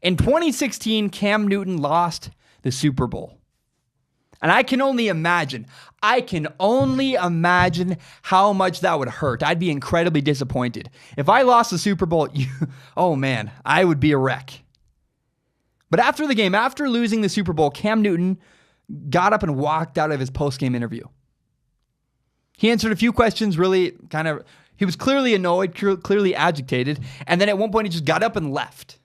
In 2016, Cam Newton lost the Super Bowl. And I can only imagine how much that would hurt. I'd be incredibly disappointed. If I lost the Super Bowl, oh man, I would be a wreck. But after the game, after losing the Super Bowl, Cam Newton got up and walked out of his post-game interview. He answered a few questions, really he was clearly annoyed, clearly agitated, and then at one point he just got up and left.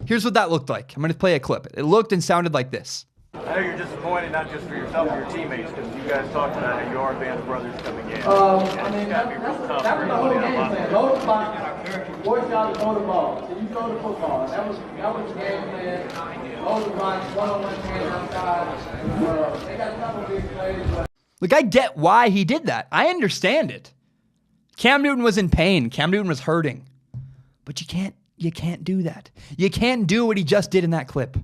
Here's what that looked like. I'm going to play a clip. It looked and sounded like this. I know you're disappointed, not just for yourself and your teammates, because you guys talked about how you are a band of brothers coming in. That was the whole game plan. Load the box, force y'all to throw the ball. So you throw the football. That was the game plan. Load the box, one-on-one man outside. They got a couple big plays. Look, I get why he did that. I understand it. Cam Newton was in pain. Cam Newton was hurting. But you can't do that. You can't do what he just did in that clip.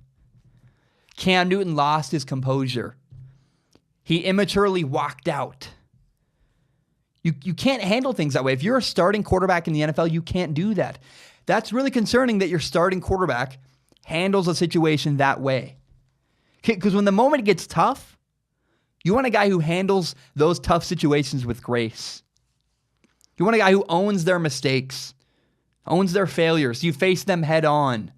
Cam Newton lost his composure. He immaturely walked out. You can't handle things that way. If you're a starting quarterback in the NFL, you can't do that. That's really concerning that your starting quarterback handles a situation that way. Because when the moment gets tough, you want a guy who handles those tough situations with grace. You want a guy who owns their mistakes, owns their failures. You face them head on.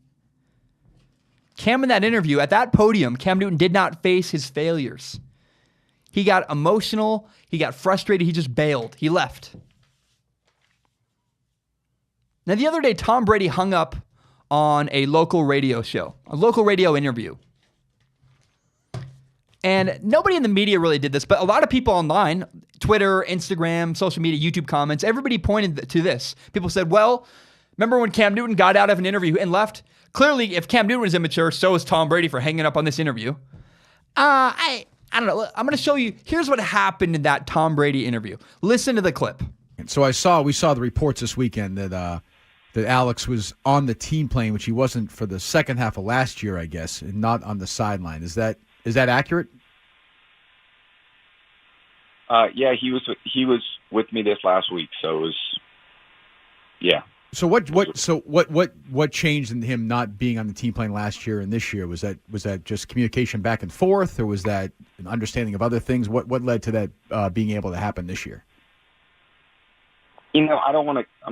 Cam in that interview, at that podium, Cam Newton did not face his failures. He got emotional. He got frustrated. He just bailed. He left. Now, the other day, Tom Brady hung up on a local radio show, a local radio interview. And nobody in the media really did this, but a lot of people online, Twitter, Instagram, social media, YouTube comments, everybody pointed to this. People said, well, remember when Cam Newton got out of an interview and left? Clearly, if Cam Newton was immature, so is Tom Brady for hanging up on this interview. I don't know. I'm going to show you. Here's what happened in that Tom Brady interview. Listen to the clip. So we saw the reports this weekend that Alex was on the team plane, which he wasn't for the second half of last year, I guess, and not on the sideline. Is that accurate? Yeah, he was with me this last week, so it was, yeah. So what changed in him not being on the team plane last year and this year? Was that just communication back and forth, or was that an understanding of other things? What led to that being able to happen this year? I'm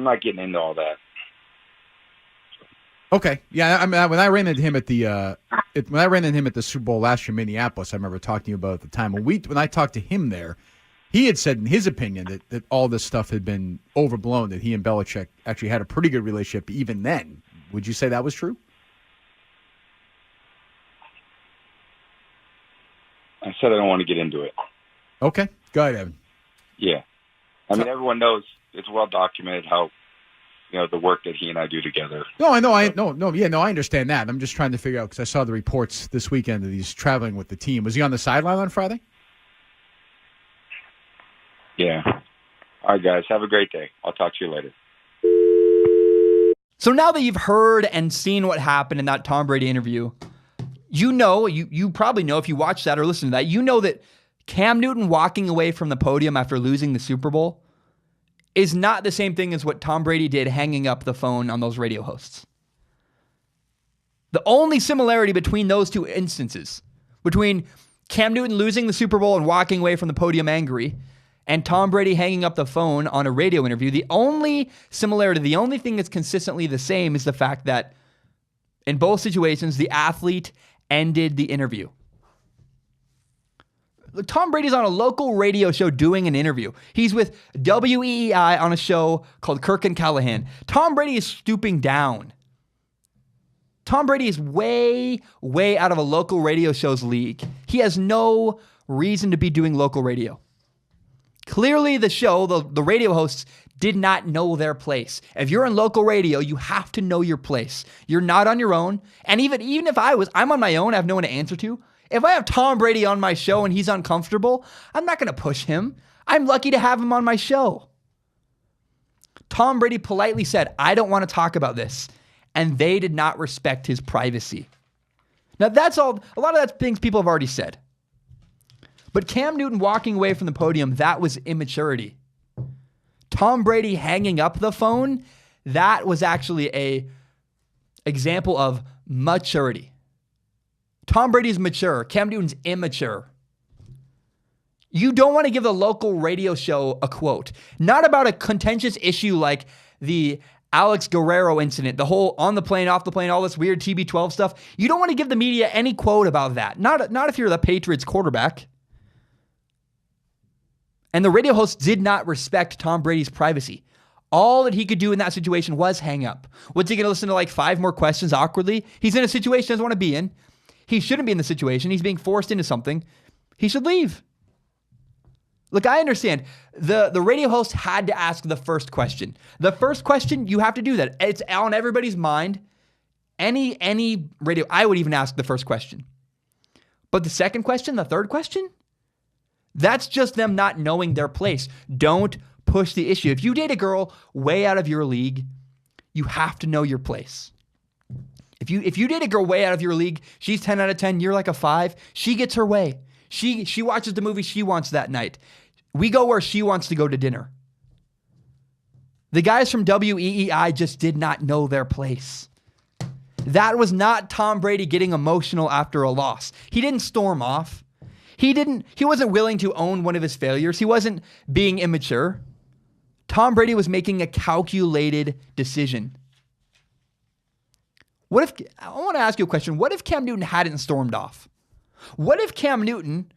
not getting into all that. Okay, yeah. I mean, when I ran into him at the Super Bowl last year in Minneapolis, I remember talking to you about it at the time. When I talked to him there, he had said in his opinion that all this stuff had been overblown, that he and Belichick actually had a pretty good relationship even then. Would you say that was true? I said I don't want to get into it. Okay, go ahead, Evan. Yeah. I mean, everyone knows, it's well documented how, the work that he and I do together. No, I know. I understand that. I'm just trying to figure out, because I saw the reports this weekend that he's traveling with the team. Was he on the sideline on Friday? Yeah. All right, guys. Have a great day. I'll talk to you later. So now that you've heard and seen what happened in that Tom Brady interview, you probably know, if you watched that or listened to that, you know that Cam Newton walking away from the podium after losing the Super Bowl is not the same thing as what Tom Brady did hanging up the phone on those radio hosts. The only similarity between those two instances, between Cam Newton losing the Super Bowl and walking away from the podium angry, and Tom Brady hanging up the phone on a radio interview, the only similarity, the only thing that's consistently the same is the fact that in both situations, the athlete ended the interview. Tom Brady's on a local radio show doing an interview. He's with WEEI on a show called Kirk and Callahan. Tom Brady is stooping down. Tom Brady is way, way out of a local radio show's league. He has no reason to be doing local radio. Clearly, the show, the radio hosts, did not know their place. If you're in local radio, you have to know your place. You're not on your own. And even if I'm on my own, I have no one to answer to. If I have Tom Brady on my show and he's uncomfortable, I'm not going to push him. I'm lucky to have him on my show. Tom Brady politely said, I don't want to talk about this. And they did not respect his privacy. Now, that's all. A lot of that's things people have already said. But Cam Newton walking away from the podium, that was immaturity. Tom Brady hanging up the phone, that was actually a example of Maturity. Tom Brady's mature. Cam Newton's immature. You don't want to give the local radio show a quote. Not about a contentious issue like the Alex Guerrero incident, the whole on the plane, off the plane, all this weird TB12 stuff. You don't want to give the media any quote about that. Not if you're the Patriots quarterback. And the radio host did not respect Tom Brady's privacy. All that he could do in that situation was hang up. What's he going to listen to like 5 more questions awkwardly? He's in a situation he doesn't want to be in. He shouldn't be in the situation. He's being forced into something. He should leave. Look, I understand. The radio host had to ask the first question. The first question, you have to do that. It's on everybody's mind. Any radio, I would even ask the first question. But the second question, the third question, that's just them not knowing their place. Don't push the issue. If you date a girl way out of your league, you have to know your place. If you date a girl way out of your league, she's 10 out of 10, you're like a 5, she gets her way. She watches the movie she wants that night. We go where she wants to go to dinner. The guys from WEEI just did not know their place. That was not Tom Brady getting emotional after a loss. He didn't storm off. He wasn't willing to own one of his failures. He wasn't being immature. Tom Brady was making a calculated decision. I want to ask you a question. What if Cam Newton hadn't stormed off? What if Cam Newton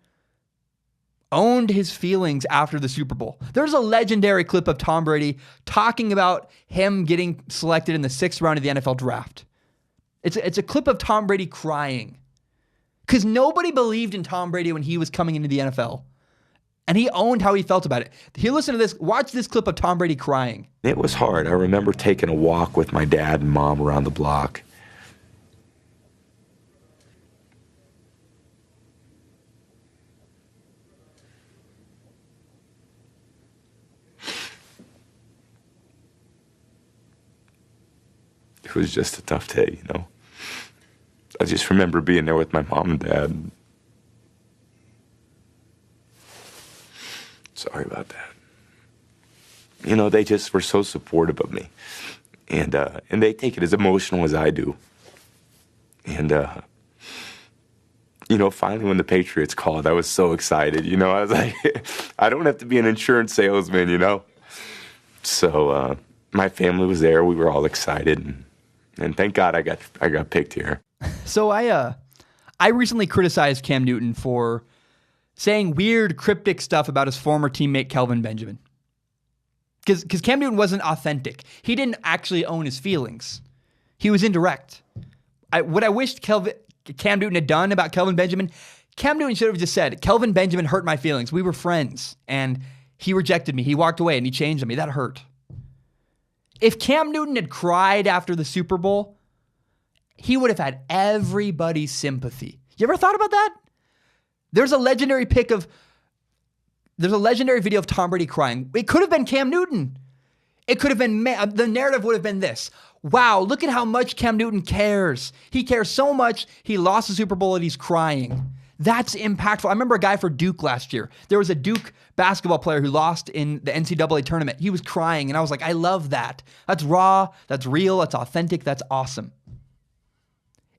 owned his feelings after the Super Bowl? There's a legendary clip of Tom Brady talking about him getting selected in the 6th round of the NFL draft. It's a clip of Tom Brady crying because nobody believed in Tom Brady when he was coming into the NFL. And he owned how he felt about it. Here, listen to this. Watch this clip of Tom Brady crying. It was hard. I remember taking a walk with my dad and mom around the block. It was just a tough day, you know. I just remember being there with my mom and dad. Sorry about that. You know, they just were so supportive of me. And they take it as emotional as I do. And, you know, finally when the Patriots called, I was so excited. You know, I was like, I don't have to be an insurance salesman, you know. So my family was there. We were all excited. And thank God I got picked here. So I recently criticized Cam Newton for saying weird, cryptic stuff about his former teammate Kelvin Benjamin. Because Cam Newton wasn't authentic. He didn't actually own his feelings. He was indirect. What I wished Cam Newton had done about Kelvin Benjamin, Cam Newton should have just said, Kelvin Benjamin hurt my feelings. We were friends, and he rejected me. He walked away, and he changed on me. That hurt. If Cam Newton had cried after the Super Bowl, he would have had everybody's sympathy. You ever thought about that? There's a legendary video of Tom Brady crying. It could have been Cam Newton. It could have been, the narrative would have been this. Wow, look at how much Cam Newton cares. He cares so much, he lost the Super Bowl and he's crying. That's impactful. I remember a guy for Duke last year. There was a Duke basketball player who lost in the NCAA tournament. He was crying, and I was like, I love that. That's raw, that's real, that's authentic, that's awesome.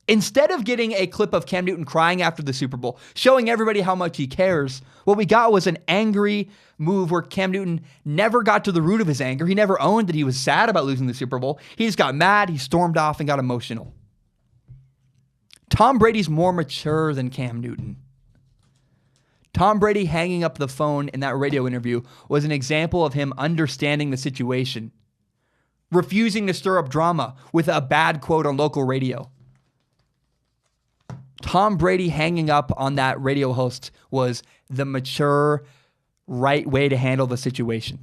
Instead of getting a clip of Cam Newton crying after the Super Bowl, showing everybody how much he cares, what we got was an angry move where Cam Newton never got to the root of his anger. He never owned that he was sad about losing the Super Bowl. He just got mad, he stormed off, and got emotional. Tom Brady's more mature than Cam Newton. Tom Brady hanging up the phone in that radio interview was an example of him understanding the situation, refusing to stir up drama with a bad quote on local radio. Tom Brady hanging up on that radio host was the mature, right way to handle the situation.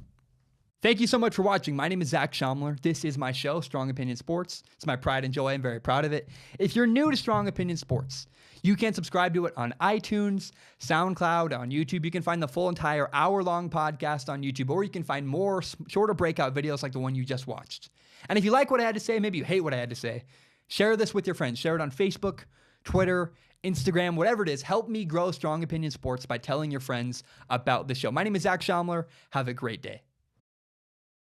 Thank you so much for watching. My name is Zach Schaumler. This is my show, Strong Opinion Sports. It's my pride and joy. I'm very proud of it. If you're new to Strong Opinion Sports, you can subscribe to it on iTunes, SoundCloud, on YouTube. You can find the full entire hour-long podcast on YouTube, or you can find more shorter breakout videos like the one you just watched. And if you like what I had to say, maybe you hate what I had to say, share this with your friends. Share it on Facebook, Twitter, Instagram, whatever it is. Help me grow Strong Opinion Sports by telling your friends about the show. My name is Zach Schaumler. Have a great day.